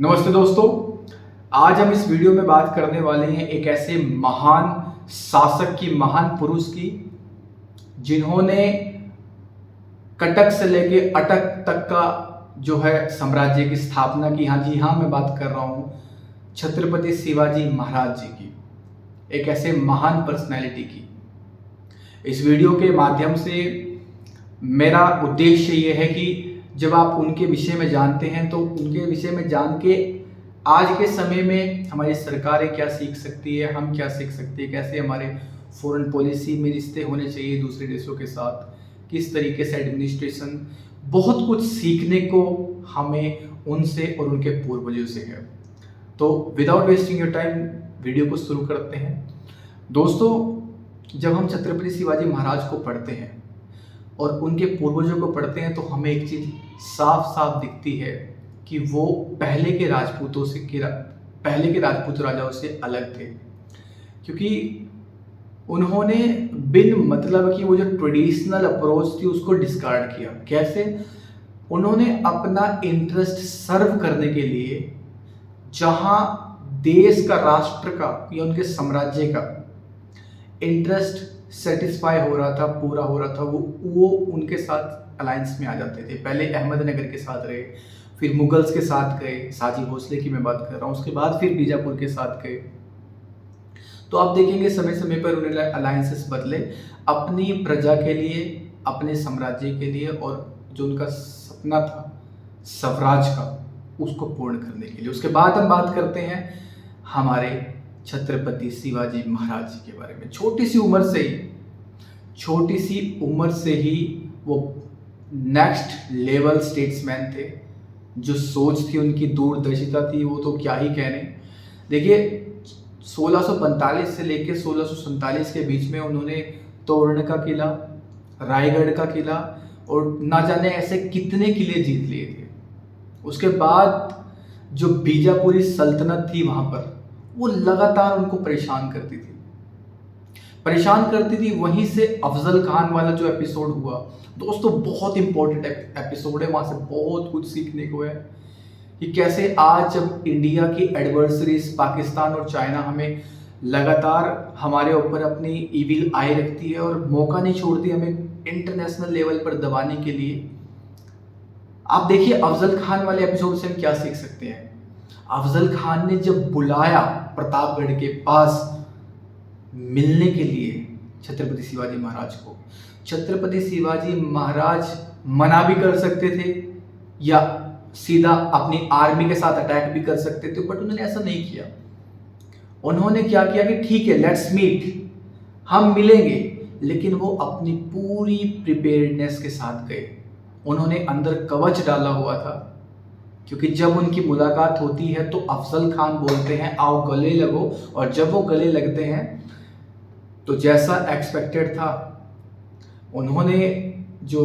नमस्ते दोस्तों। आज हम इस वीडियो में बात करने वाले हैं एक ऐसे महान शासक की, महान पुरुष की, जिन्होंने कटक से लेके अटक तक का जो है साम्राज्य की स्थापना की। हाँ जी हाँ, मैं बात कर रहा हूँ छत्रपति शिवाजी महाराज जी की, एक ऐसे महान पर्सनैलिटी की। इस वीडियो के माध्यम से मेरा उद्देश्य ये है कि जब आप उनके विषय में जानते हैं तो उनके विषय में जान के आज के समय में हमारी सरकारें क्या सीख सकती है, हम क्या सीख सकते हैं, कैसे हमारे फॉरेन पॉलिसी में रिश्ते होने चाहिए दूसरे देशों के साथ, किस तरीके से एडमिनिस्ट्रेशन, बहुत कुछ सीखने को हमें उनसे और उनके पूर्वजों से है। तो without wasting your time video को शुरू करते हैं। दोस्तों, जब हम छत्रपति शिवाजी महाराज को पढ़ते हैं और उनके पूर्वजों को पढ़ते हैं तो हमें एक चीज़ साफ साफ दिखती है कि वो पहले के राजपूत राजाओं से अलग थे, क्योंकि उन्होंने बिन मतलब की वो जो ट्रेडिशनल अप्रोच थी उसको डिस्कार्ड किया। कैसे? उन्होंने अपना इंटरेस्ट सर्व करने के लिए, जहां देश का, राष्ट्र का या उनके साम्राज्य का इंटरेस्ट सेटिस्फाई हो रहा था, पूरा हो रहा था, वो उनके साथ अलायंस में आ जाते थे। पहले अहमदनगर के साथ रहे, फिर मुगल्स के साथ गए, साजी भोसले की मैं बात कर रहा हूँ, उसके बाद फिर बीजापुर के साथ गए। तो आप देखेंगे समय समय पर उन्होंने अलायंसेस बदले अपनी प्रजा के लिए, अपने साम्राज्य के लिए, और जो उनका सपना था स्वराज का, उसको पूर्ण करने के लिए। उसके बाद हम बात करते हैं हमारे छत्रपति शिवाजी महाराज जी के बारे में। छोटी सी उम्र से ही वो नेक्स्ट लेवल स्टेट्समैन थे। जो सोच थी उनकी, दूरदर्शिता थी, वो तो क्या ही कहने। देखिए, 1645 से लेकर 1647 के बीच में उन्होंने तोरण का किला, रायगढ़ का किला और ना जाने ऐसे कितने किले जीत लिए थे। उसके बाद जो बीजापुरी सल्तनत थी वहाँ पर, वो लगातार उनको परेशान करती थी। वहीं से अफजल खान वाला जो एपिसोड हुआ दोस्तों, बहुत इंपॉर्टेंट एपिसोड है। वहाँ से बहुत कुछ सीखने को है कि कैसे आज जब इंडिया की एडवर्सरीज पाकिस्तान और चाइना हमें लगातार हमारे ऊपर अपनी इविल आई रखती है और मौका नहीं छोड़ती हमें इंटरनेशनल लेवल पर दबाने के लिए। आप देखिए अफजल खान वाले एपिसोड से हम क्या सीख सकते हैं। अफजल खान ने जब बुलाया प्रतापगढ़ के पास मिलने के लिए छत्रपति शिवाजी महाराज को, छत्रपति शिवाजी महाराज मना भी कर सकते थे या सीधा अपनी आर्मी के साथ अटैक भी कर सकते थे, बट उन्होंने ऐसा नहीं किया। उन्होंने क्या किया कि ठीक है, लेट्स मीट, हम मिलेंगे, लेकिन वो अपनी पूरी प्रिपेयर्डनेस के साथ गए। उन्होंने अंदर कवच डाला हुआ था, क्योंकि जब उनकी मुलाकात होती है तो अफजल खान बोलते हैं आओ गले लगो, और जब वो गले लगते हैं तो जैसा एक्सपेक्टेड था, उन्होंने जो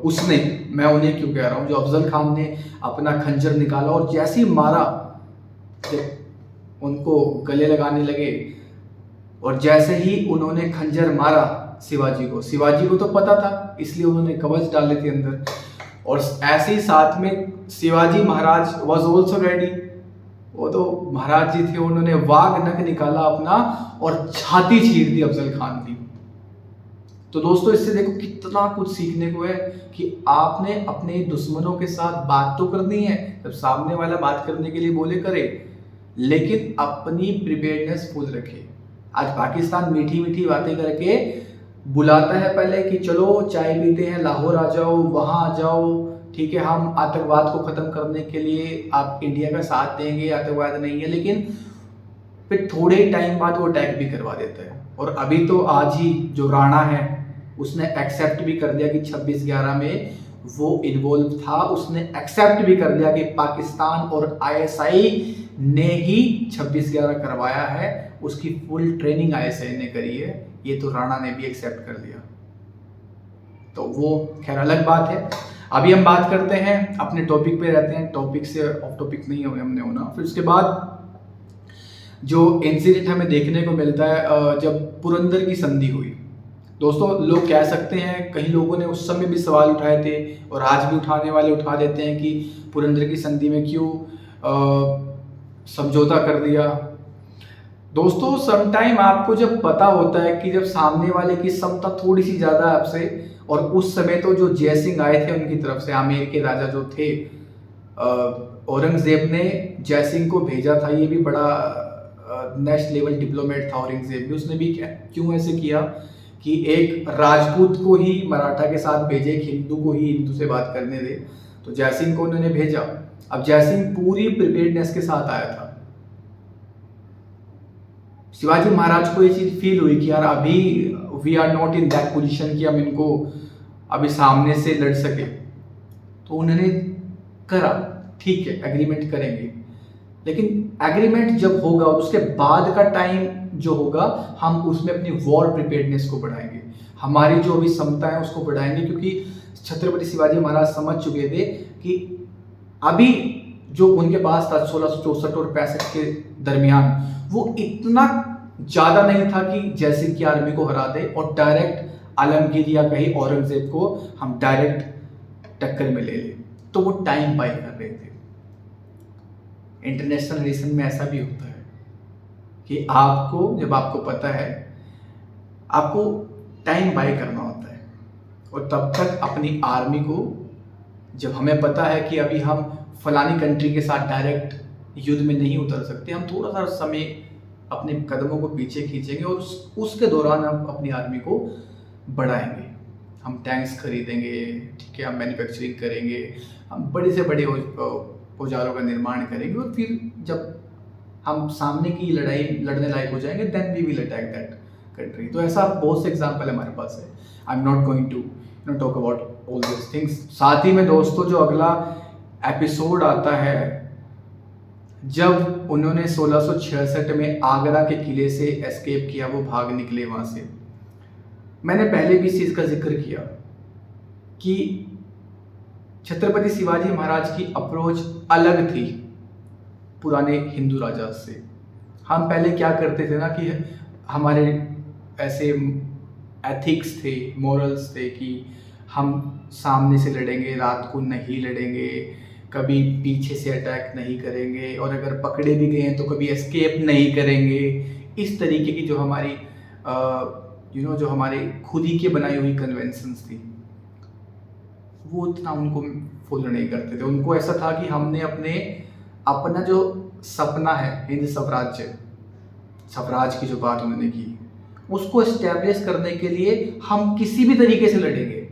उसने, मैं उन्हें क्यों कह रहा हूँ, जो अफजल खान ने अपना खंजर निकाला और जैसे ही मारा, जब उनको गले लगाने लगे और जैसे ही उन्होंने खंजर मारा शिवाजी को तो पता था, इसलिए उन्होंने कवच डाले थे अंदर। और ऐसे ही साथ में Shivaji Maharaj was also ready. वो तो महाराज जी थे, उन्होंने वाघ नख निकाला अपना और छाती चीर दी अफजल खान की। तो दोस्तों, इससे देखो कितना कुछ सीखने को है कि आपने अपने दुश्मनों के साथ बात तो करनी है, जब सामने वाला बात करने के लिए बोले करे, लेकिन अपनी प्रिपेयर्डनेस फुल रखे। आज पाकिस्तान मीठी मीठी बातें करके बुलाता है पहले कि चलो चाय पीते हैं, लाहौर आ जाओ, वहाँ आ जाओ, ठीक है, हम आतंकवाद को ख़त्म करने के लिए आप इंडिया का साथ देंगे, आतंकवाद नहीं है, लेकिन फिर थोड़े ही टाइम बाद वो अटैक भी करवा देता है। और अभी तो आज ही जो राणा है उसने एक्सेप्ट भी कर दिया कि 26/11 में वो इन्वॉल्व था। उसने एक्सेप्ट भी कर दिया कि पाकिस्तान और आईएसआई ने ही 26/11 करवाया है, उसकी फुल ट्रेनिंग आईएसआई ने करी है, ये तो राणा ने भी एक्सेप्ट कर दिया। तो वो खैर अलग बात है। अभी हम बात करते हैं, अपने टॉपिक पे रहते हैं, टॉपिक से ऑफ टॉपिक नहीं हमने होना। फिर उसके बाद जो इंसिडेंट हमें देखने को मिलता है जब पुरंदर की संधि हुई। दोस्तों, लोग कह सकते हैं, कई लोगों ने उस समय भी सवाल उठाए थे और आज भी उठाने वाले उठा देते हैं कि पुरंदर की संधि में क्यों समझौता कर दिया। दोस्तों समटाइम आपको जब पता होता है कि जब सामने वाले की क्षमता थोड़ी सी ज़्यादा है आपसे, और उस समय तो जो जय सिंह आए थे उनकी तरफ से, आमेर के राजा जो थे, औरंगजेब ने जय सिंह को भेजा था। ये भी बड़ा नेक्स्ट लेवल डिप्लोमेट था औरंगजेब भी। उसने भी क्यों ऐसे किया कि एक राजपूत को ही मराठा के साथ भेजे, एक हिंदू को ही हिंदू से बात करने दे, तो जय सिंह को उन्होंने भेजा। अब जय सिंह पूरी प्रिपेयर्डनेस के साथ आया था। शिवाजी महाराज को ये चीज फील हुई कि यार अभी we are not in that position कि हम इनको अभी सामने से लड़ सके, तो उन्होंने करा ठीक है एग्रीमेंट करेंगे, लेकिन एग्रीमेंट जब होगा उसके बाद का टाइम जो होगा हम उसमें अपनी वॉर प्रिपेयर्डनेस को बढ़ाएंगे, हमारी जो भी क्षमता है उसको बढ़ाएंगे, क्योंकि छत्रपति शिवाजी महाराज समझ चुके थे कि अभी जो उनके पास था 1664 और 65 के दरमियान, वो इतना ज़्यादा नहीं था कि जय सिंह की आर्मी को हरा दे और डायरेक्ट आलमगीर या कहीं औरंगजेब को हम डायरेक्ट टक्कर में ले लें। तो वो टाइम बाय कर रहे थे। इंटरनेशनल रिलेशन में ऐसा भी होता है कि आपको जब आपको पता है, आपको टाइम बाय करना होता है, और तब तक अपनी आर्मी को, जब हमें पता है कि अभी हम फलानी कंट्री के साथ डायरेक्ट युद्ध में नहीं उतर सकते, हम थोड़ा सा समय अपने कदमों को पीछे खींचेंगे और उसके दौरान हम अपनी आर्मी को बढ़ाएंगे। हम टैंक्स खरीदेंगे, ठीक है, हम मैन्युफैक्चरिंग करेंगे, हम बड़े से बड़े औजारों का निर्माण करेंगे, और फिर जब हम सामने की लड़ाई लड़ने लायक हो जाएंगे then we will attack that country. तो ऐसा बहुत से एग्जाम्पल हमारे पास है। I am not going to talk about all this things. साथ ही में दोस्तों जो अगला एपिसोड आता है, जब उन्होंने 1666 में आगरा के किले से एस्केप किया, वो भाग निकले वहाँ से। मैंने पहले भी इस चीज़ का जिक्र किया कि छत्रपति शिवाजी महाराज की अप्रोच अलग थी पुराने हिंदू राजा से। हम पहले क्या करते थे ना कि हमारे ऐसे एथिक्स थे, मॉरल्स थे कि हम सामने से लड़ेंगे, रात को नहीं लड़ेंगे, कभी पीछे से अटैक नहीं करेंगे, और अगर पकड़े भी गए हैं तो कभी एस्केप नहीं करेंगे। इस तरीके की जो हमारी जो हमारे खुद ही के बनाई हुई कन्वेंशंस थी, वो इतना उनको फॉलो नहीं करते थे। उनको ऐसा था कि हमने अपना जो सपना है हिंद स्वराज की जो बात उन्होंने की, उसको एस्टेब्लिश करने के लिए हम किसी भी तरीके से लड़ेंगे,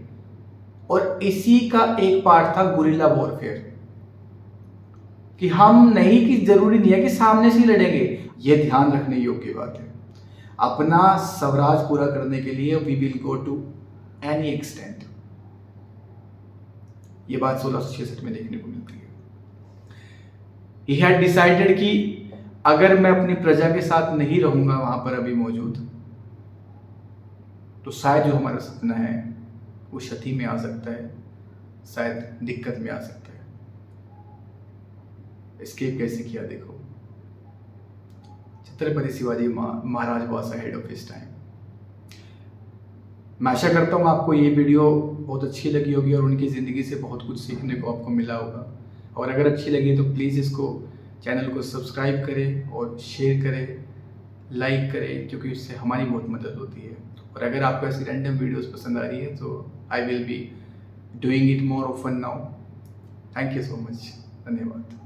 और इसी का एक पार्ट था गुरिल्ला वॉरफेयर, कि हम नहीं, कि जरूरी नहीं है कि सामने से लड़ेंगे। ये ध्यान रखने योग्य बात है। अपना स्वराज पूरा करने के लिए we will go to any extent. ये बात 1666 में देखने को मिलती है। ही हैड डिसाइडेड कि अगर मैं अपनी प्रजा के साथ नहीं रहूंगा वहां पर अभी मौजूद, तो शायद जो हमारा सपना है वो क्षति में आ सकता है, शायद दिक्कत में आ सकता है। एस्केप कैसे किया देखो। Chhatrapati Shivaji Maharaj was ahead of his time. मैं आशा करता हूँ आपको ये वीडियो बहुत अच्छी लगी होगी और उनकी ज़िंदगी से बहुत कुछ सीखने को आपको मिला होगा। और अगर अच्छी लगी तो प्लीज़ इसको चैनल को सब्सक्राइब करें और शेयर करें, लाइक करें, क्योंकि उससे हमारी बहुत मदद होती है। और अगर आपको ऐसी रैंडम वीडियोस पसंद आ रही है तो I will be doing it more often now. Thank you so much. धन्यवाद।